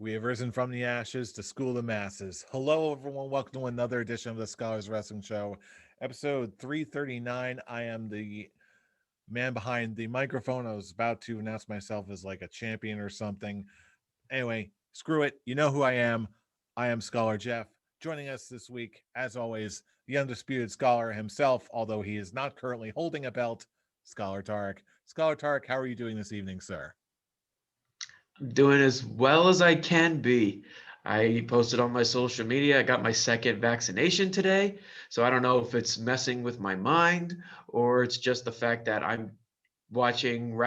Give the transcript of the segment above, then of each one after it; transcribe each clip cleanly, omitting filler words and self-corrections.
We have risen from the ashes to school the masses. Hello, everyone. Welcome to another edition of the Scholars Wrestling Show, episode 339. I am the man behind the microphone. I was about to announce myself as like a champion or something. Anyway, screw it. You know who I am. I am Scholar Jeff. Joining us this week, as always, the undisputed scholar himself, although he is not currently holding a belt, Scholar Tarek. Scholar Tarek, how are you doing this evening, sir? I'm doing as well as I can be. I posted on my social media. I got my second vaccination today. So I don't know if it's messing with my mind or it's just the fact that I'm watching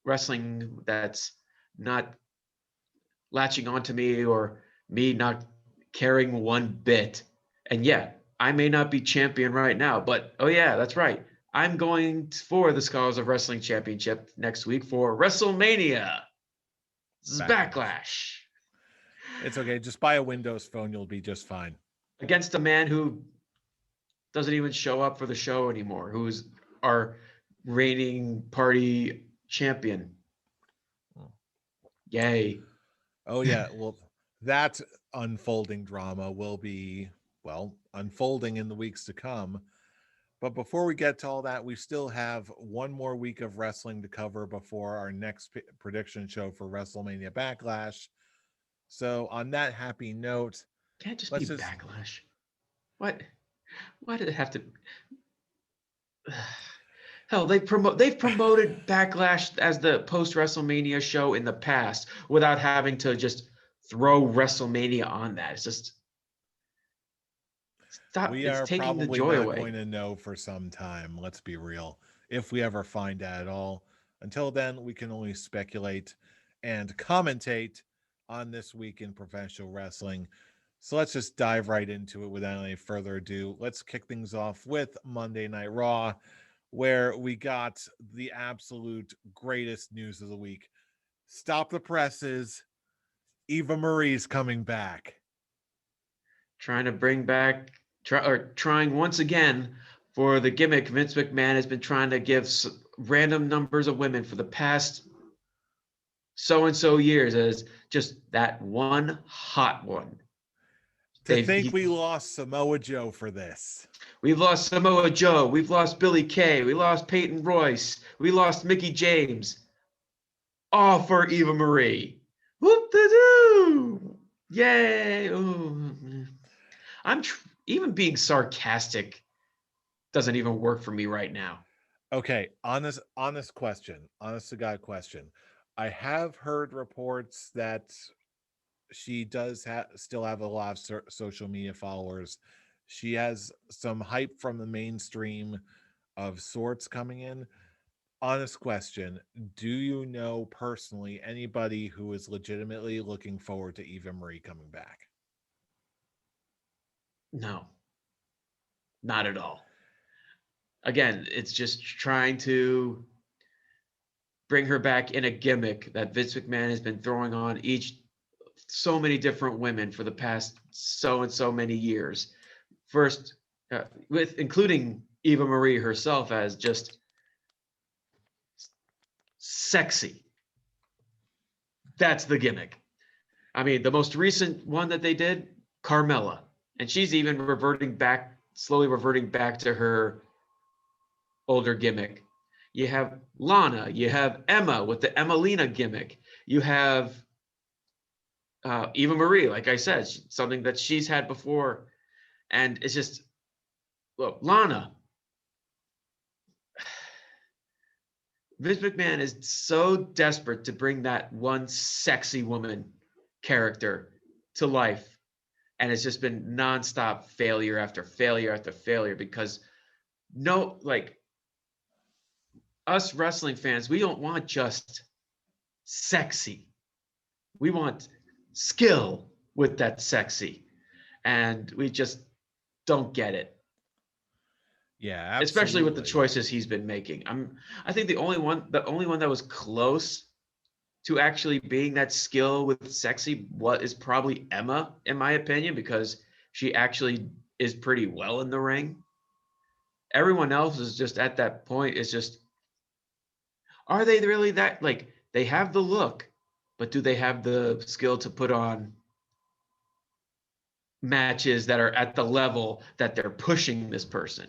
wrestling that's not latching onto me or me not caring one bit. And yeah, I may not be champion right now, but oh yeah, that's right. I'm going for the Scholars of Wrestling Championship next week for WrestleMania. This is Backlash. Backlash It's okay. Just buy a Windows phone. You'll be just fine. against a man who doesn't even show up for the show anymore, who's our reigning party champion. Yay. Oh yeah, well, that unfolding drama will be unfolding in the weeks to come. But before we get to all that, we still have one more week of wrestling to cover before our next prediction show for WrestleMania Backlash. So, on that happy note, Can't just be let's just Backlash. What? Why did it have to? Hell, they've promoted Backlash as the post WrestleMania show in the past without having to just throw WrestleMania on that. It's just stop. we It's are taking the probably joy not away. going to know for some time, let's be real, if we ever find out at all. Until then, we can only speculate and commentate on this week in professional wrestling. So let's just dive right into it without any further ado. Let's kick things off with Monday Night Raw, where we got the absolute greatest news of the week. Stop the presses. Eva Marie's coming back. Trying to bring back, trying once again for the gimmick Vince McMahon has been trying to give random numbers of women for the past so and so years as just that one hot one. To think we lost Samoa Joe for this. We've lost Samoa Joe. We've lost Billy Kay. We lost Peyton Royce. We lost Mickey James. All for Eva Marie. Whoop-de-doo! Yay! Ooh. Even being sarcastic doesn't even work for me right now. Okay, honest question, honest to God question. I have heard reports that she does still have a lot of social media followers. She has some hype from the mainstream of sorts coming in. Honest question, do you know personally anybody who is legitimately looking forward to Eva Marie coming back? No, not at all. Again, it's just trying to bring her back in a gimmick that Vince McMahon has been throwing on so many different women for the past so and so many years. First, with including Eva Marie herself as just sexy. That's the gimmick. I mean, the most recent one that they did, Carmella, and she's even slowly reverting back to her older gimmick. You have Lana, you have Emma with the Emelina gimmick. You have Eva Marie, like I said, something that she's had before. And it's just, look, Lana. Vince McMahon is so desperate to bring that one sexy woman character to life. And it's just been nonstop failure after failure after failure because us wrestling fans, we don't want just sexy. We want skill with that sexy. And we just don't get it. Yeah, absolutely. Especially with the choices he's been making. I think the only one that was close to actually being that skill with sexy is probably Emma, in my opinion, because she actually is pretty well in the ring. Everyone else is just at that point is just, are they really that, like, they have the look, but do they have the skill to put on matches that are at the level that they're pushing this person?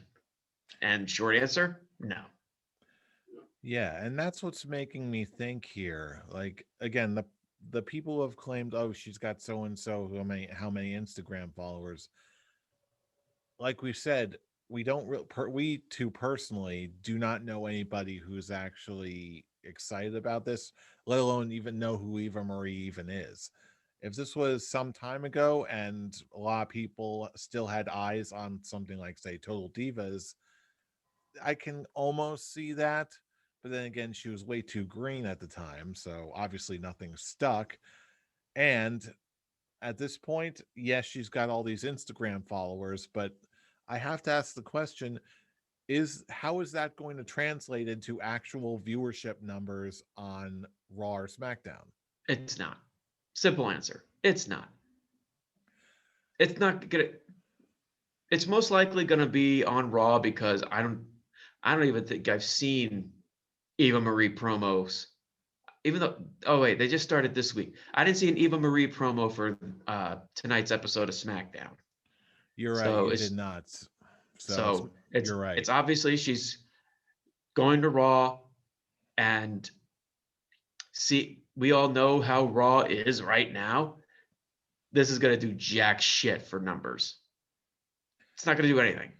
And short answer, no. Yeah, and that's what's making me think here. Like again, the people who have claimed, oh, she's got so and so how many Instagram followers. Like we said, we don't we two personally do not know anybody who's actually excited about this, let alone even know who Eva Marie even is. If this was some time ago and a lot of people still had eyes on something like, say, Total Divas, I can almost see that. But then again, she was way too green at the time, so obviously nothing stuck. And at this point, yes, she's got all these Instagram followers, but I have to ask the question, is how is that going to translate into actual viewership numbers on Raw or SmackDown? It's not. Simple answer. It's not. It's not gonna. It's most likely gonna be on Raw because I don't even think I've seen Eva Marie promos. Even though, oh wait, they just started this week. I didn't see an Eva Marie promo for tonight's episode of SmackDown. You're right, So you did it's not. So it's so it's you're right. it's obviously she's going to Raw, and see, we all know how Raw is right now. This is gonna do jack shit for numbers. It's not gonna do anything.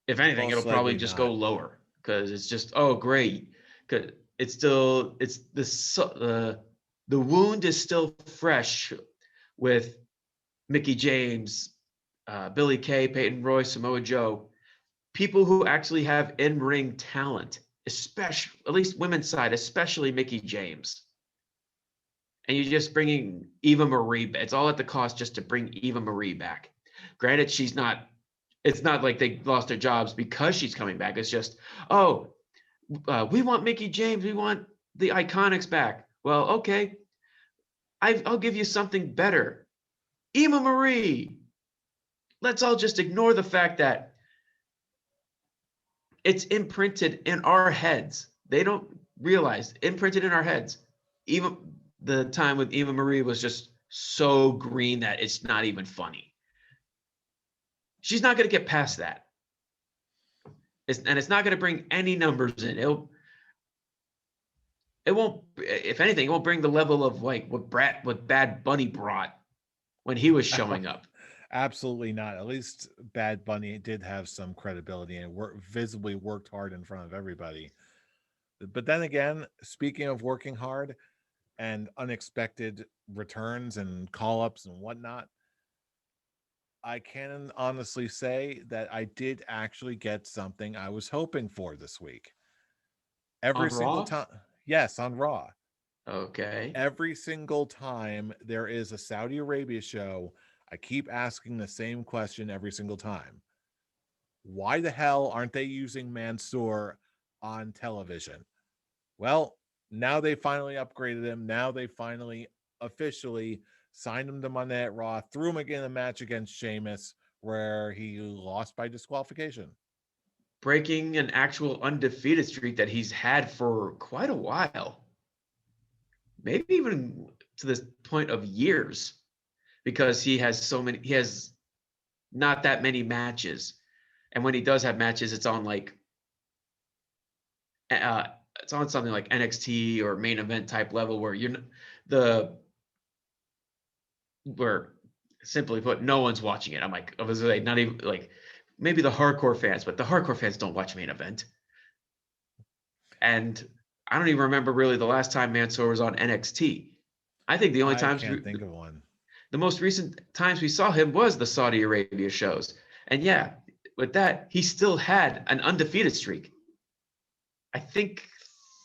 If anything, it'll Most probably likely just go not. lower because it's just, oh great, because it's still it's the wound is still fresh with Mickey James, Billy Kay, Peyton Royce, Samoa Joe, people who actually have in-ring talent, especially at least women's side, especially Mickey James. And you're just bringing Eva Marie. It's all at the cost just to bring Eva Marie back. Granted, she's not. It's not like they lost their jobs because she's coming back. It's just, oh, we want Mickey James. We want the Iconics back. Well, okay, I'll give you something better. Eva Marie. Let's all just ignore the fact that it's imprinted in our heads. They don't realize imprinted in our heads. Even the time with Eva Marie was just so green that it's not even funny. She's not going to get past that. And it's not going to bring any numbers in. It won't. If anything, it won't bring the level of like what Bad Bunny brought when he was showing up. Absolutely not. At least Bad Bunny did have some credibility and visibly worked hard in front of everybody. But then again, speaking of working hard and unexpected returns and call ups and whatnot, I can honestly say that I did actually get something I was hoping for this week. Every On single Raw. time, yes, on Raw. Okay. Every single time there is a Saudi Arabia show, I keep asking the same question every single time. Why the hell aren't they using Mansoor on television? Well, now they finally upgraded him. Now they finally officially signed him to Monday Night Raw, threw him again in a match against Sheamus where he lost by disqualification. Breaking an actual undefeated streak that he's had for quite a while, maybe even to this point of years, because he has not that many matches, and when he does have matches, uh, it's on something like NXT or main event type level where the where simply put, no one's watching it. I was like, not even like maybe the hardcore fans, but the hardcore fans don't watch main event. And I don't even remember really the last time Mansoor was on NXT. I think I can't think of one. the most recent times we saw him was the Saudi Arabia shows. And yeah, with that, he still had an undefeated streak. I think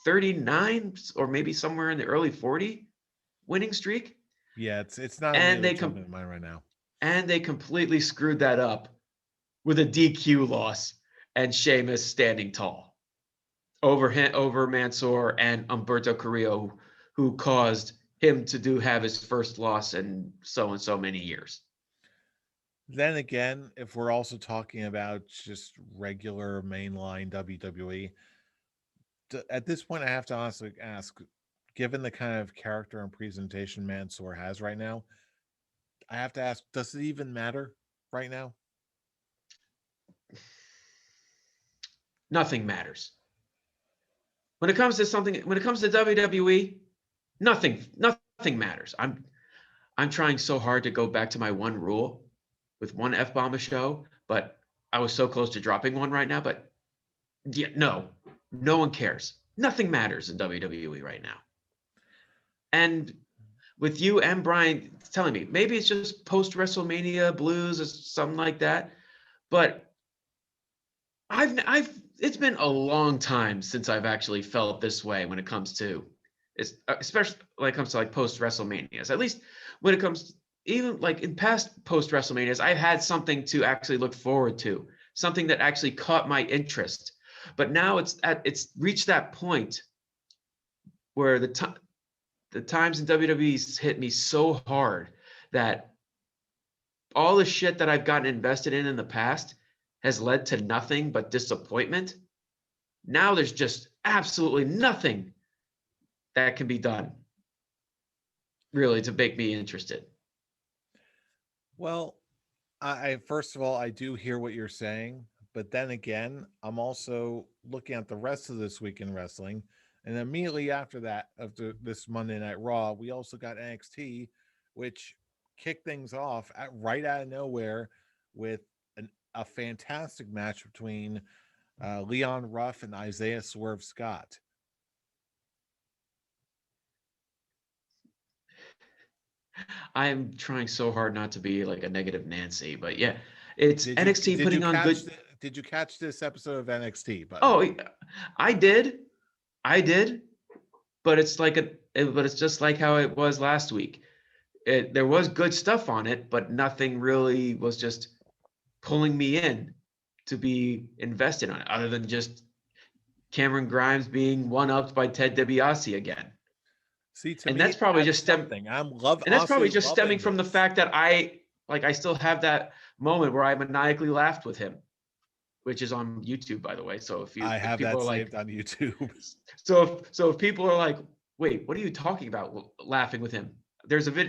39 or maybe somewhere in the early 40 winning streak. Yeah, it's not And immediately they jumping to mind right now. and they completely screwed that up with a DQ loss and Sheamus standing tall over Mansoor and Umberto Carrillo, who caused him to have his first loss in so and so many years. Then again, if we're also talking about just regular mainline WWE, at this point, I have to honestly ask, given the kind of character and presentation Mansoor has right now, I have to ask, does it even matter right now? Nothing matters. When it comes to WWE, nothing matters. I'm trying so hard to go back to my one rule with one F bomb a show, but I was so close to dropping one right now. But yeah, no one cares. Nothing matters in WWE right now. And with you and Brian telling me, maybe it's just post WrestleMania blues or something like that. But I've it's been a long time since I've actually felt this way when it comes to, especially when it comes to like post WrestleManias. At least when it comes, even like in past post WrestleManias, I've had something to actually look forward to, something that actually caught my interest. But now it's reached that point where the times in WWE's hit me so hard that all the shit that I've gotten invested in the past has led to nothing but disappointment. Now there's just absolutely nothing that can be done really to make me interested. Well, I first of all, I do hear what you're saying, but then again, I'm also looking at the rest of this week in wrestling, and immediately after that, after this Monday Night Raw, we also got NXT, which kicked things off right out of nowhere with a fantastic match between Leon Ruff and Isaiah Swerve Scott. I'm trying so hard not to be like a negative Nancy, but yeah, it's Did you NXT did you putting on catch good. did you catch this episode of NXT? By the way, Oh, I did, I did, but but it's just like how it was last week. There was good stuff on it, but nothing really was just pulling me in to be invested on it, other than just Cameron Grimes being one-upped by Ted DiBiase again. see, to And me, that's probably that's just something. and that's Honestly probably just stemming loving from the this. fact that I still have that moment where I maniacally laughed with him, which is on YouTube, by the way. So I if have people that are like, saved on YouTube. so if people are like, wait, what are you talking about laughing with him?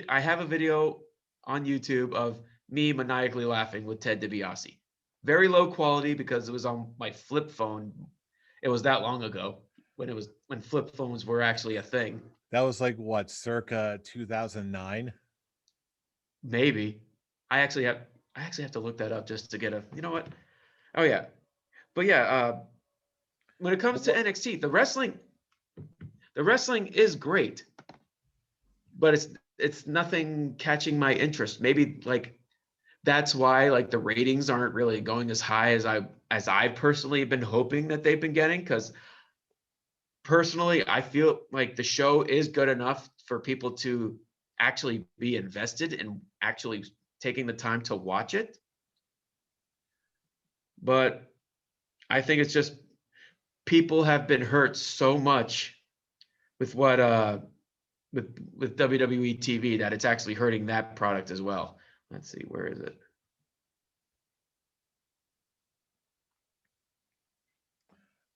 I have a video on YouTube of me maniacally laughing with Ted DiBiase. Very low quality because it was on my flip phone. It was that long ago when flip phones were actually a thing. That was like what, circa 2009? Maybe. I actually have I actually have to look that up just to get a, you know what? Oh yeah. But yeah, when it comes But to what NXT, the wrestling is great, but it's nothing catching my interest. Maybe like that's why like the ratings aren't really going as high as I personally have been hoping that they've been getting, because personally I feel like the show is good enough for people to actually be invested and actually taking the time to watch it. But I think it's just people have been hurt so much with what with WWE TV that it's actually hurting that product as well. Let's see, where is it?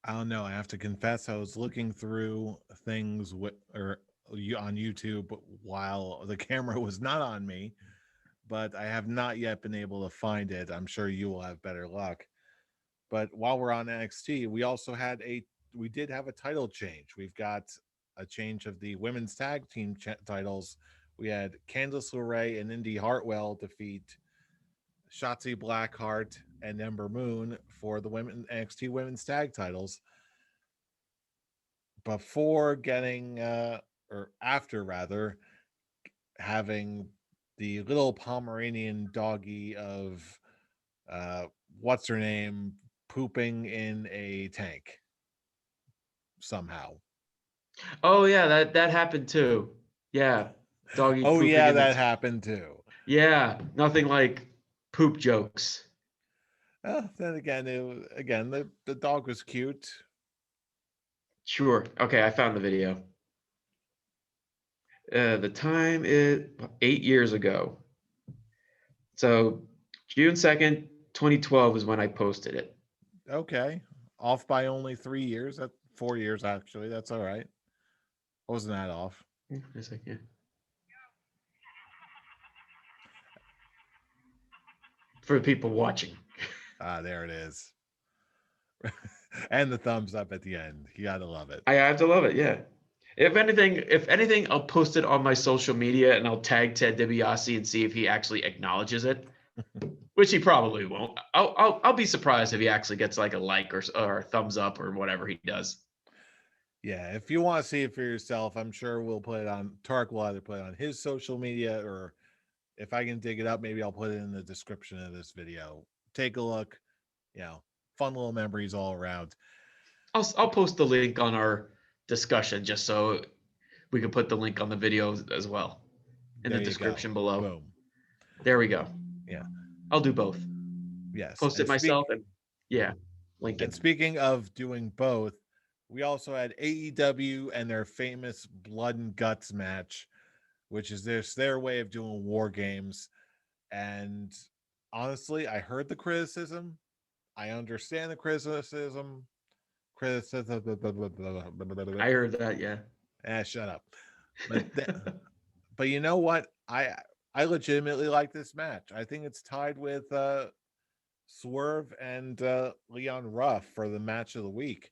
I don't know. I have to confess, I was looking through things on YouTube while the camera was not on me, but I have not yet been able to find it. I'm sure you will have better luck. But while we're on NXT, we did have a title change. We've got a change of the women's tag team titles. We had Candice LeRae and Indy Hartwell defeat Shotzi Blackheart and Ember Moon for the women NXT women's tag titles before getting or after rather having the little Pomeranian doggy of uh what's her name pooping in a tank somehow. Oh yeah, that happened too. Yeah, doggy Oh pooping yeah, in the that happened too. yeah, nothing like poop jokes. Then again, the dog was cute. Sure. Okay, I found the video. The time is 8 years ago. So June 2nd, 2012 is when I posted it. Okay, off by only 3 years. That 4 years actually. That's all right. Wasn't that off? It's like, yeah. For the people watching. Ah, there it is. And the thumbs up at the end. You gotta love it. I have to love it. Yeah. If anything, I'll post it on my social media and I'll tag Ted DiBiase and see if he actually acknowledges it, which he probably won't. I'll be surprised if he actually gets like a like or a thumbs up or whatever he does. Yeah, if you want to see it for yourself, I'm sure we'll put it on. Tark will either put it on his social media, or if I can dig it up, maybe I'll put it in the description of this video. Take a look. You know, fun little memories all around. I'll post the link on our discussion just so we can put the link on the video as well in the There you go. description below. Boom. There we go. Yeah. I'll do both. Yes. Post it myself and yeah, link And it. speaking of doing both, we also had AEW and their famous blood and guts match, which is their way of doing war games. And honestly, I heard the criticism. I understand the criticism. I heard that, yeah. Shut up. But but you know what? I legitimately like this match. I think it's tied with Swerve and Leon Ruff for the match of the week.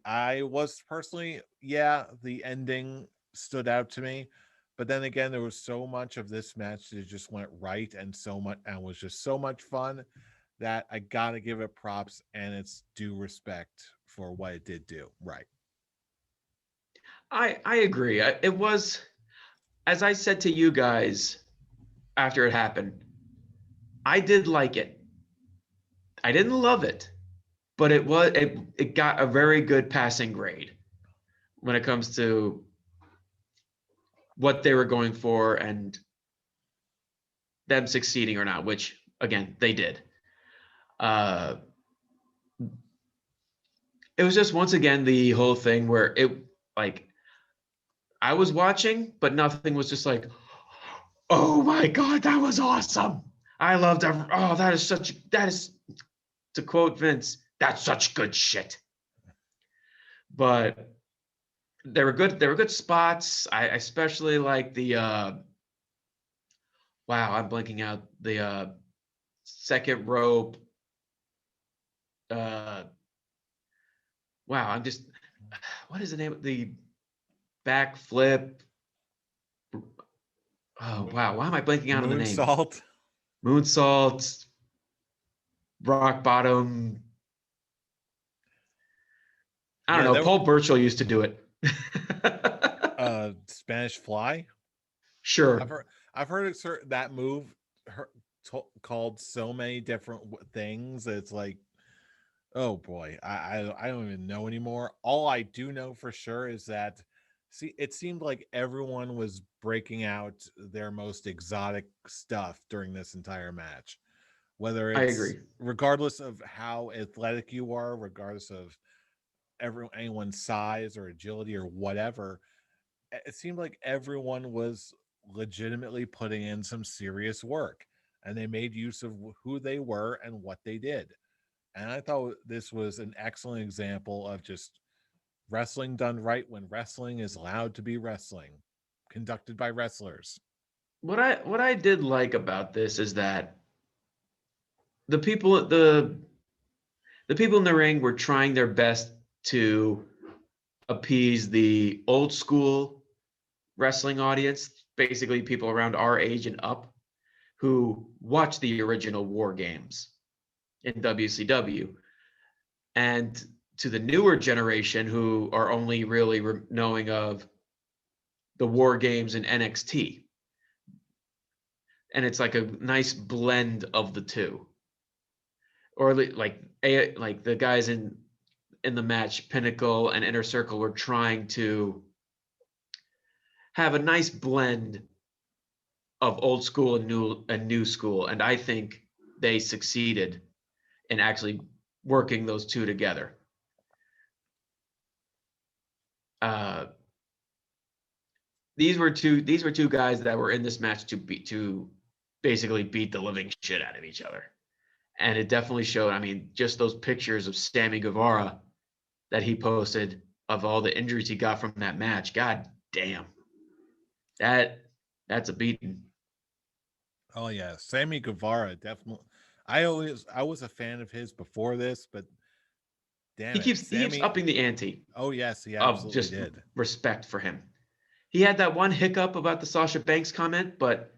I was personally, yeah, the ending stood out to me, but then again, there was so much of this match that just went right and so much and was just so much fun that I gotta give it props and its due respect for what it did do. Right. I agree. It was, as I said to you guys after it happened, I did like it. I didn't love it, but it got a very good passing grade when it comes to what they were going for and them succeeding or not, which again they did. It was just once again the whole thing where it like I was watching, but nothing was just like, oh my god, that was awesome. I loved every, oh that is to quote Vince, that's such good shit. But there were good spots. I especially like the wow, I'm blanking out the second rope. Uh wow, I'm just what is the name of the backflip? Oh wow, why am I blanking out on the name? Moonsault. Moonsault, rock bottom. I don't Yeah, know. that Paul Burchill used to do it. Spanish Fly. I've Sure. heard I've heard that move called so many different things. It's like, oh boy, I don't even know anymore. All I do know for sure is that see, it seemed like everyone was breaking out their most exotic stuff during this entire match. Whether I it's agree. regardless of how athletic you are, regardless of anyone's size or agility or whatever, it seemed like everyone was legitimately putting in some serious work and they made use of who they were and what they did. And I thought this was an excellent example of just wrestling done right when wrestling is allowed to be wrestling, conducted by wrestlers. What I did like about this is that the people the people in the ring were trying their best to appease the old school wrestling audience, basically people around our age and up who watched the original War Games in WCW, and to the newer generation who are only really knowing of the War Games in NXT. And it's like a nice blend of the two, or like the guys in the match, Pinnacle and Inner Circle, were trying to have a nice blend of old school and new school, and I think they succeeded in actually working those two together. Uh, these were two guys that were in this match to basically beat the living shit out of each other, and it definitely showed. I mean, just those pictures of Sammy Guevara that he posted of all the injuries he got from that match. God damn. That that's a beating. Oh yeah, Sammy Guevara definitely. I was a fan of his before this, but damn it, He keeps Sammy. upping the ante Oh yes, he of absolutely just did. respect for him. He had that one hiccup about the Sasha Banks comment, but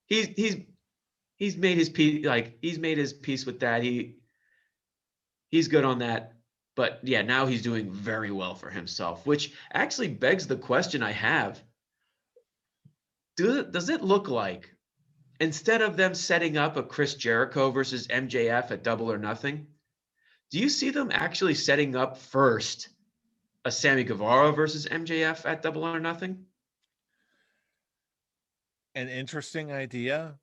he's he's he's made his peace. Like he's made his peace with that. He's good on that. But yeah, now he's doing very well for himself, which actually begs the question I have. Does it look like instead of them setting up a Chris Jericho versus MJF at Double or Nothing, do you see them actually setting up first a Sammy Guevara versus MJF at Double or Nothing? An interesting idea.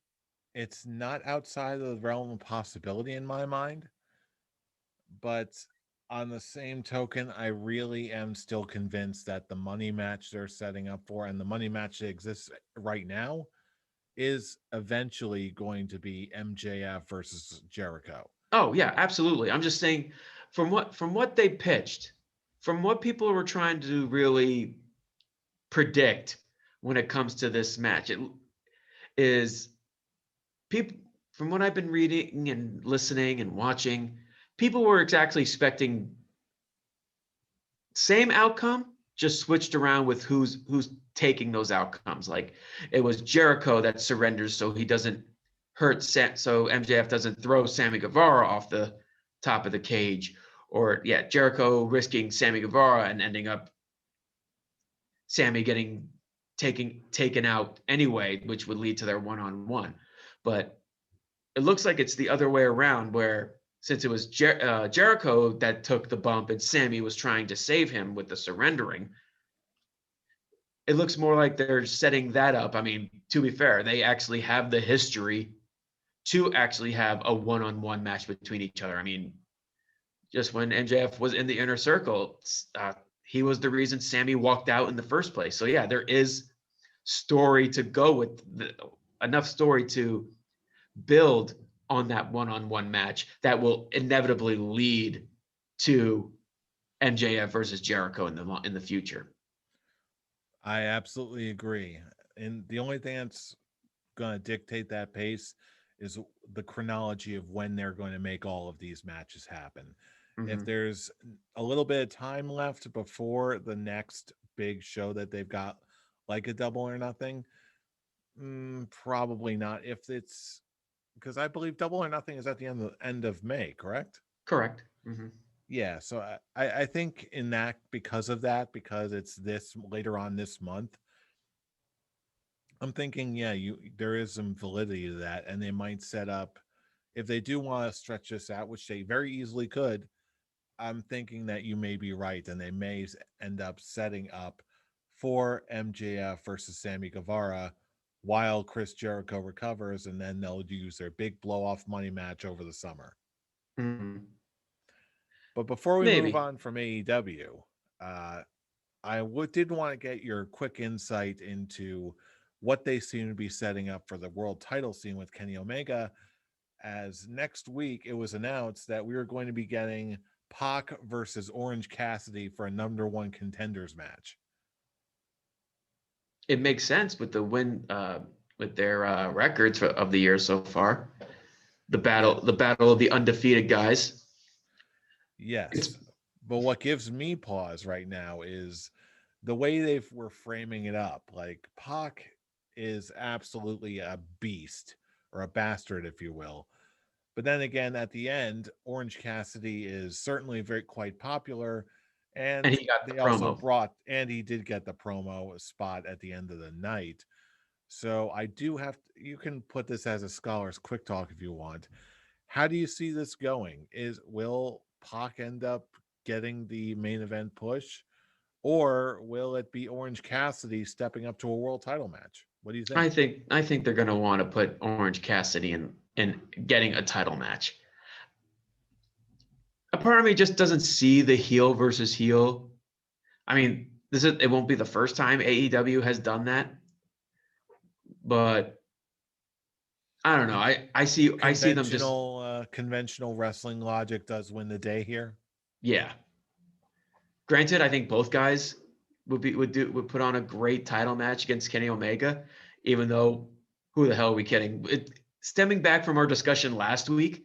It's not outside of the realm of possibility in my mind, but on the same token, I really am still convinced that the money match they're setting up for and the money match that exists right now is eventually going to be MJF versus Jericho. Oh yeah, absolutely. I'm just saying from what they pitched, from what people were trying to really predict when it comes to this match, it is people from what I've been reading and listening and watching, people were exactly expecting same outcome, just switched around with who's taking those outcomes. Like it was Jericho that surrenders so he doesn't so MJF doesn't throw Sammy Guevara off the top of the cage, or yeah, Jericho risking Sammy Guevara and ending up Sammy getting taken out anyway, which would lead to their one-on-one. But it looks like it's the other way around, where since it was Jericho that took the bump and Sammy was trying to save him with the surrendering, it looks more like they're setting that up. I mean, to be fair, they actually have the history to actually have a one-on-one match between each other. I mean, just when MJF was in the inner circle, he was the reason Sammy walked out in the first place. So yeah, there is story to go with enough story to build on that one-on-one match that will inevitably lead to MJF versus Jericho in the future. I absolutely agree. And the only thing that's going to dictate that pace is the chronology of when they're going to make all of these matches happen. If Mm-hmm. there's a little bit of time left before the next big show that they've got, like a Double or Nothing, probably not. If it's because I believe Double or Nothing is at the end of May, correct? Correct. Mm-hmm. Yeah, so I think in that because of that, because it's this later on this month, I'm thinking, yeah, there is some validity to that, and they might set up if they do want to stretch this out, which they very easily could. I'm thinking that you may be right, and they may end up setting up for MJF versus Sammy Guevara while Chris Jericho recovers, and then they'll use their big blow off money match over the summer. Mm-hmm. But before we move Maybe. on from AEW, did want to get your quick insight into what they seem to be setting up for the world title scene with Kenny Omega. As next week it was announced that we were going to be getting Pac versus Orange Cassidy for a #1 contenders match. It makes sense with the win with their records of the year so far. Yeah, The battle of the undefeated guys. It's yes. But what gives me pause right now is the way they were framing it up. Like Pac is absolutely a beast or a bastard, if you will. But then again, at the end, Orange Cassidy is certainly very quite popular, and and he got the they also promo. brought and he did get the promo spot at the end of the night. So I do have to, you can put this as a scholar's quick talk if you want. How do you see this going? Will Pac end up getting the main event push, or will it be Orange Cassidy stepping up to a world title match? What do you think? I think they're going to want to put Orange Cassidy in getting a title match. A part of me just doesn't see the heel versus heel. I mean, it won't be the first time AEW has done that, but I don't know. Con- I see them just conventional wrestling logic does win the day here. yeah. Granted, I think both guys would put on a great title match against Kenny Omega, even though who the hell are we kidding? Stemming back from our discussion last week,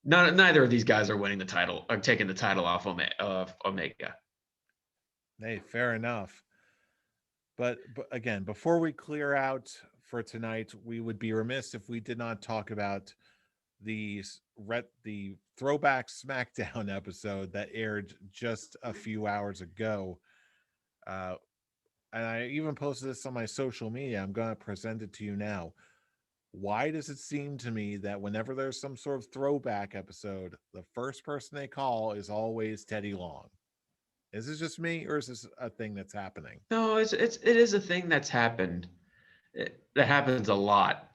neither of these guys are winning the title or taking the title off of Omega. Hey, fair enough. But again, before we clear out for tonight, we would be remiss if we did not talk about the the throwback SmackDown episode that aired just a few hours ago. Uh, and I even posted this on my social media. I'm going to present it to you now. Why does it seem to me that whenever there's some sort of throwback episode, the first person they call is always Teddy Long? Is this just me, or is this a thing that's happening? No, it is a thing that's happened. That happens a lot.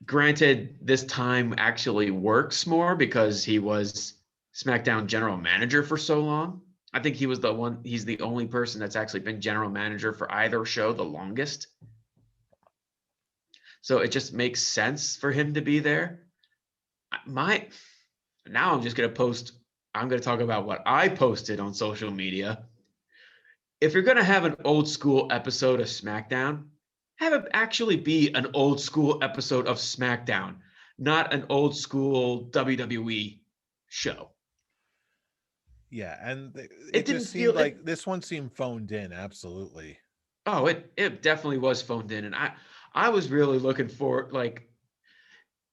Granted, this time actually works more because he was SmackDown general manager for so long. I think he's the only person that's actually been general manager for either show the longest. So it just makes sense for him to be there. Now I'm just going to I'm going to talk about what I posted on social media. If you're going to have an old school episode of SmackDown, have it actually be an old school episode of SmackDown, not an old school WWE show. Yeah, and It it didn't just seemed feel like it. this one seemed phoned in. Absolutely. Oh, it definitely was phoned in, and I was really looking for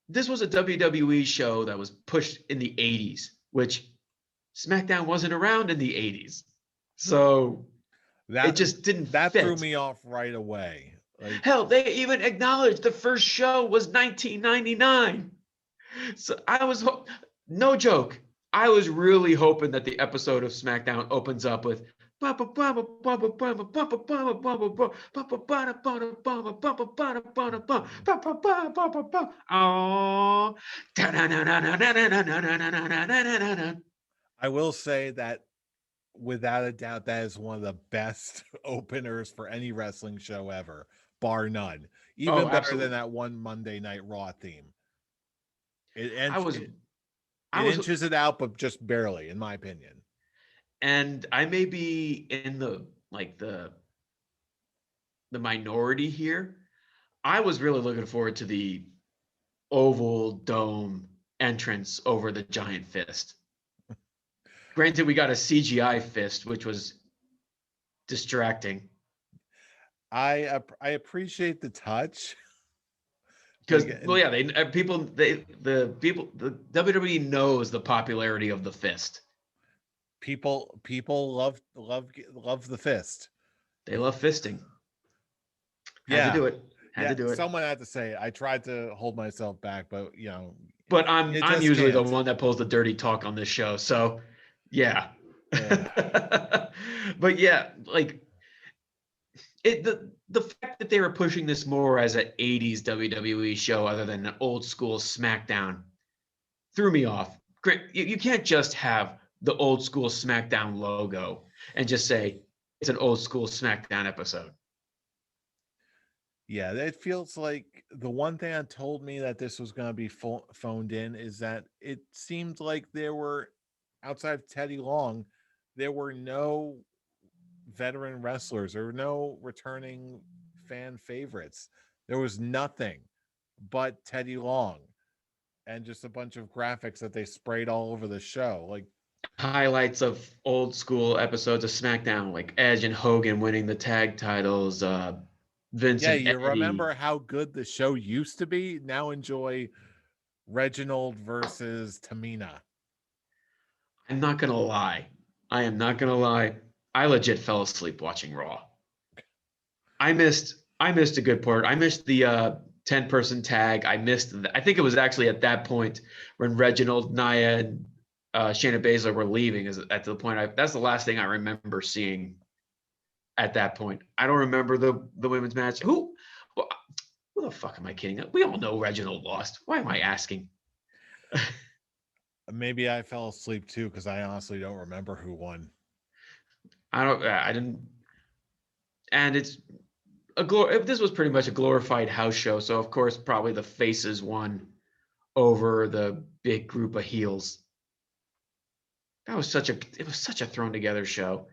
this was a WWE show that was pushed in the 80s, which SmackDown wasn't around in the 80s. So it That just didn't that threw fit. me off right away. Like, Hell, they even acknowledged the first show was 1999. So no joke. I was really hoping that the episode of SmackDown opens up with I will say that without a doubt, that is one of the best openers for any wrestling show ever, bar none. oh, Even better than absolutely. that one Monday Night Raw theme. It I inch was it, I it was inches it out, but just barely, in my opinion. and I may be in the minority here. I was really looking forward to the oval dome entrance over the giant fist. Granted, we got a CGI fist, which was distracting I appreciate the touch, but because, well, again, yeah, the WWE knows the popularity of the fist. people love the fist. They love fisting. Had to Yeah, do it. Had yeah. to do it. Someone had to say it. I tried to hold myself back, but But I'm you I'm just usually the can't. one that pulls the dirty talk on this show, so yeah. Uh, But yeah, like the fact that they were pushing this more as an 80s WWE show other than an old school SmackDown threw me off. Great, you can't just have the old school SmackDown logo and just say it's an old school SmackDown episode. Yeah, it feels like the one thing that told me that this was going to be phoned in is that it seemed like there were, outside of Teddy Long, there were no veteran wrestlers or no returning fan favorites. There was nothing but Teddy Long and just a bunch of graphics that they sprayed all over the show. Like, Highlights of old school episodes of SmackDown, like Edge and Hogan winning the tag titles, Vince yeah, and you Eddie. remember how good the show used to be? Now enjoy Reginald versus Tamina. I'm not gonna lie. I am not gonna lie. I legit fell asleep watching Raw. I missed a good part. I missed the 10-person tag. I think it was actually at that point when Reginald, Nia, and Shayna Baszler were leaving. Is at the point that's the last thing I remember seeing at that point. I don't remember the women's match. Well, who the fuck am I kidding? We all know Reginald lost. Why am I asking? Maybe I fell asleep too because I honestly don't remember who won. I didn't. And this was pretty much a glorified house show, so of course probably the faces won over the big group of heels. it was such a thrown together show.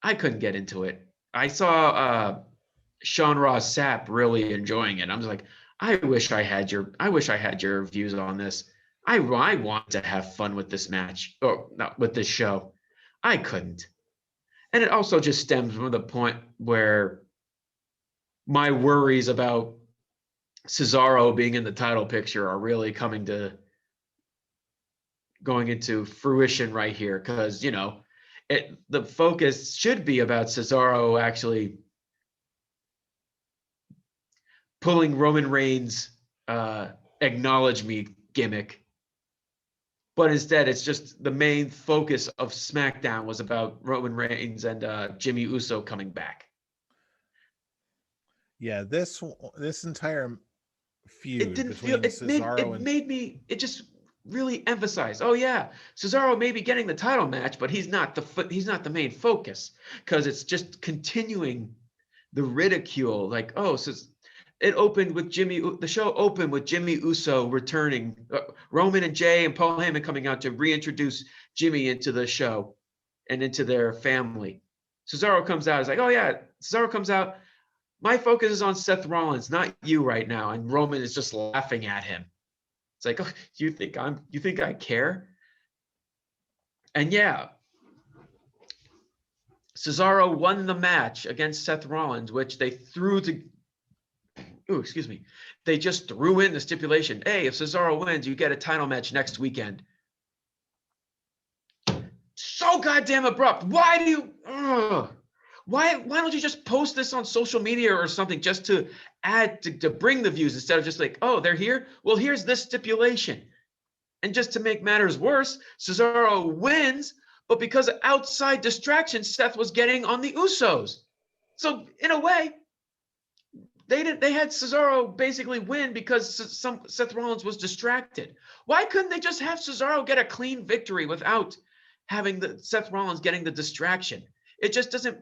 I couldn't get into it. I saw Sean Ross Sapp really enjoying it. I was like, I wish I had your views on this. I want to have fun with this match, or not with this show. I couldn't. And it also just stems from the point where my worries about Cesaro being in the title picture are really going into fruition right here, because the focus should be about Cesaro actually pulling Roman Reigns' acknowledge me gimmick, but instead it's just the main focus of SmackDown was about Roman Reigns and Jimmy Uso coming back. Yeah, this entire It feud didn't feel between Cesaro and it just really emphasized, oh yeah, Cesaro may be getting the title match, but he's not the main focus, because it's just continuing the ridicule. Like, oh, so it opened with the show opened with Jimmy Uso returning, Roman and Jay and Paul Heyman coming out to reintroduce Jimmy into the show and into their family. Cesaro comes out, it's like, oh yeah, Cesaro comes out, my focus is on Seth Rollins, not you right now. And Roman is just laughing at him. It's like, oh, you think I care? And yeah, Cesaro won the match against Seth Rollins, which they they just threw in the stipulation. Hey, if Cesaro wins, you get a title match next weekend. So goddamn abrupt. Why do you? Why don't you just post this on social media or something, just to add to bring the views, instead of just like, oh, they're here? Well, here's this stipulation. And just to make matters worse, Cesaro wins, but because of outside distractions, Seth was getting on the Usos. So in a way, they had Cesaro basically win because Seth Rollins was distracted. Why couldn't they just have Cesaro get a clean victory without having Seth Rollins getting the distraction? It just doesn't.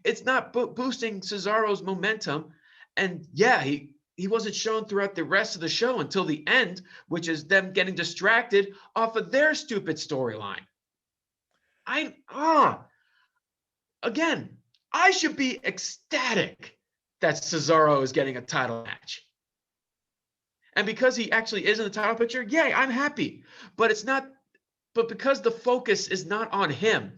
It's not boosting Cesaro's momentum. And yeah, he wasn't shown throughout the rest of the show until the end, which is them getting distracted off of their stupid storyline. Again, I should be ecstatic that Cesaro is getting a title match. And because he actually is in the title picture, yay, I'm happy. But because the focus is not on him.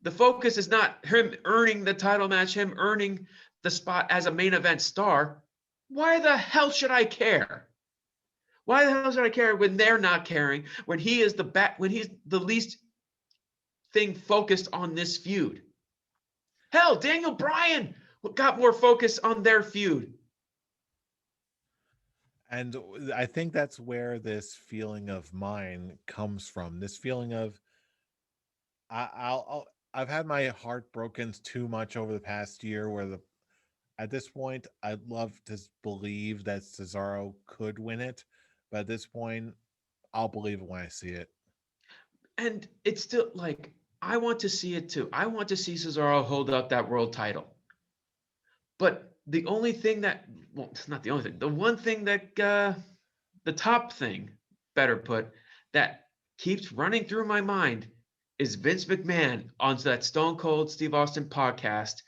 The focus is not him earning the title match, him earning the spot as a main event star. Why the hell should I care? Why the hell should I care when they're not caring, when he's the least thing focused on this feud? Hell, Daniel Bryan got more focus on their feud. And I think that's where this feeling of mine comes from. This feeling of I've had my heart broken too much over the past year, where at this point I'd love to believe that Cesaro could win it, but at this point I'll believe it when I see it. And it's still like, I want to see it too. I want to see Cesaro hold up that world title. But the only thing it's not the only thing. The one thing that, the top thing, better put, that keeps running through my mind is Vince McMahon on that Stone Cold Steve Austin podcast,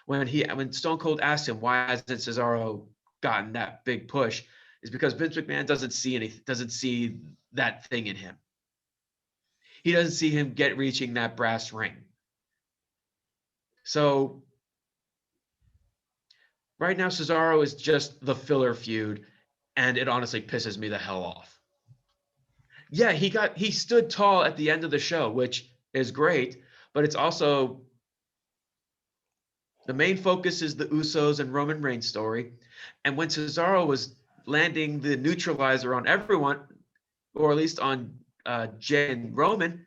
when Stone Cold asked him why hasn't Cesaro gotten that big push, is because Vince McMahon doesn't see that thing in him. He doesn't see him reaching that brass ring. So right now, Cesaro is just the filler feud, and it honestly pisses me the hell off. Yeah, he stood tall at the end of the show, which is great, but it's also, the main focus is the Usos and Roman Reigns story. And when Cesaro was landing the neutralizer on everyone, or at least on Jay and Roman,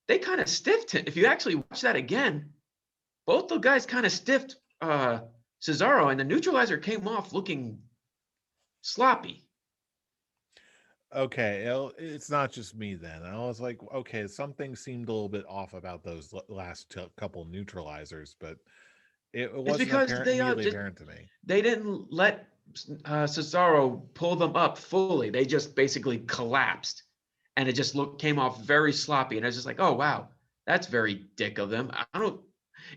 they kind of stiffed him. If you actually watch that again, both the guys kind of stiffed Cesaro, and the neutralizer came off looking sloppy. Okay, it's not just me then. I was like, okay, something seemed a little bit off about those last couple neutralizers, but it It's wasn't because immediately apparent to me. they didn't let Cesaro pull them up fully. They just basically collapsed. and it just came off very sloppy. And I was just like, oh wow, that's very dick of them. I don't,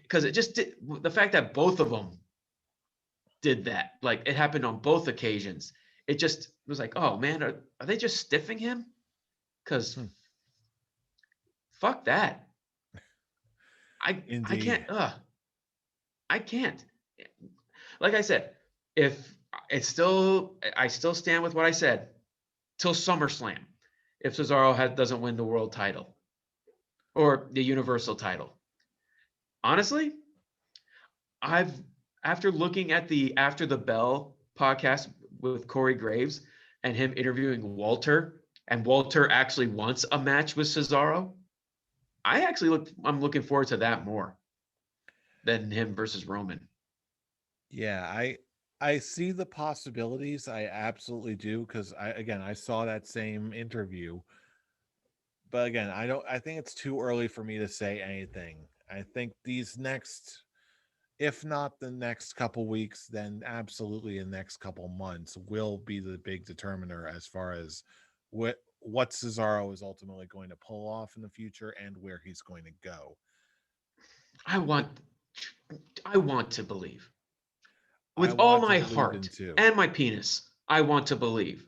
because it just did, the fact that both of them did that, like it happened on both occasions. It just was like, oh man, are they just stiffing him? Because Hmm. fuck that. I can't. Indeed. I can't. Like I said, if it's still, I still stand with what I said till SummerSlam. If Cesaro doesn't win the world title or the Universal title, honestly, I've after looking at the After the Bell podcast with Corey Graves and him interviewing Walter, and Walter actually wants a match with Cesaro. I'm looking forward to that more than him versus Roman. Yeah, I see the possibilities. I absolutely do because I saw that same interview. But again, I think it's too early for me to say anything. I think these next, if not the next couple weeks, then absolutely the next couple months will be the big determiner as far as what Cesaro is ultimately going to pull off in the future and where he's going to go. I But want I want to believe. I With all want to my believe in heart too. and my penis, I want to believe.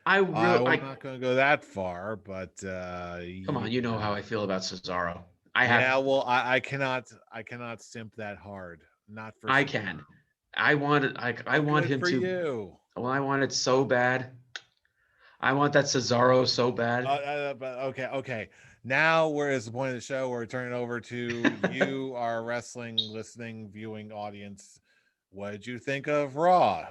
I I really, will I not going to go that far, but come on, you know how I feel about Cesaro. I yeah, have, well, I cannot simp that hard. Not for I Cesaro. can. I Well, want good him for to. you. Well, I want it so bad. I want that Cesaro so bad. But okay. Now we're at the point of the show where we're turning over to you, our wrestling listening, viewing audience. What did you think of Raw?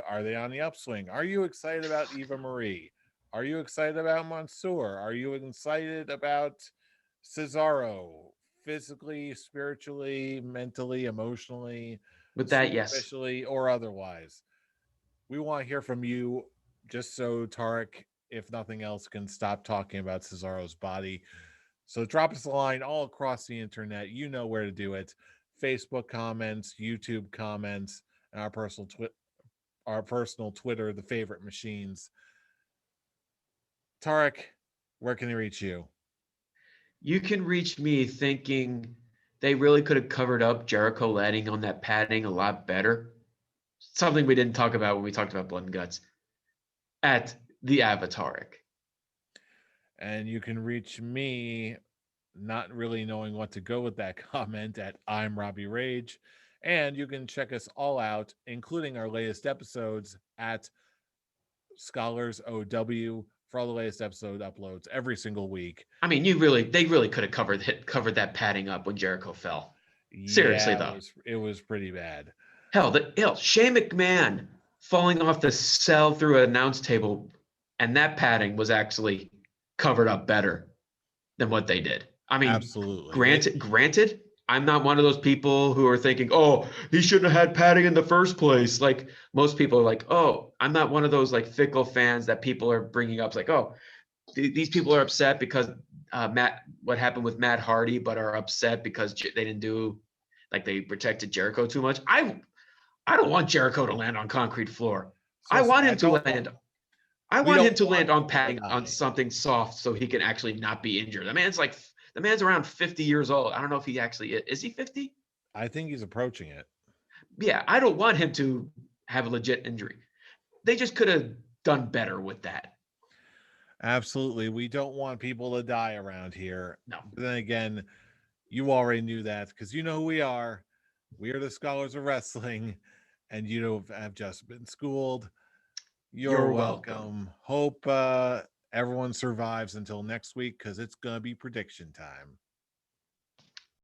Are they on the upswing? Are you excited about Eva Marie? Are you excited about Mansoor? Are you excited about Cesaro? Physically, spiritually, mentally, emotionally, With that, yes. superficially, or otherwise? We want to hear from you just so Tarek, if nothing else, can stop talking about Cesaro's body. So drop us a line all across the internet. You know where to do it. Facebook comments, YouTube comments, and our personal Twitter, the favorite machines. Tarek, where can they reach you? You can reach me thinking they really could have covered up Jericho landing on that padding a lot better. Something we didn't talk about when we talked about Blood and Guts at the Avataric. And you can reach me not really knowing what to go with that comment at I'm Robbie Rage. And you can check us all out, including our latest episodes at Scholars OW for all the latest episode uploads every single week. I mean, they really could have covered that padding up when Jericho fell. Seriously Yeah, though, it was pretty bad. hell, Shane McMahon falling off the cell through an announce table, and that padding was actually covered up better than what they did. I mean, Absolutely. granted, I'm not one of those people who are thinking, oh, he shouldn't have had padding in the first place. Like most people are like, oh, I'm not one of those like fickle fans that people are bringing up. It's like, oh, these people are upset because what happened with Matt Hardy, but are upset because they didn't do, like they protected Jericho too much. I don't want Jericho to land on concrete floor. So I want I him to don't want land. I we want him don't to want land on people to padding on die. something soft so he can actually not be injured. The man's around 50 years old. I don't know if he actually is he 50? I think he's approaching it. Yeah, I don't want him to have a legit injury. They just could have done better with that. Absolutely. We don't want people to die around here. No, But then again, you already knew that because you know who we are. We are the scholars of wrestling, and you have just been schooled. You're you're welcome. welcome. Hope everyone survives until next week because it's going to be prediction time.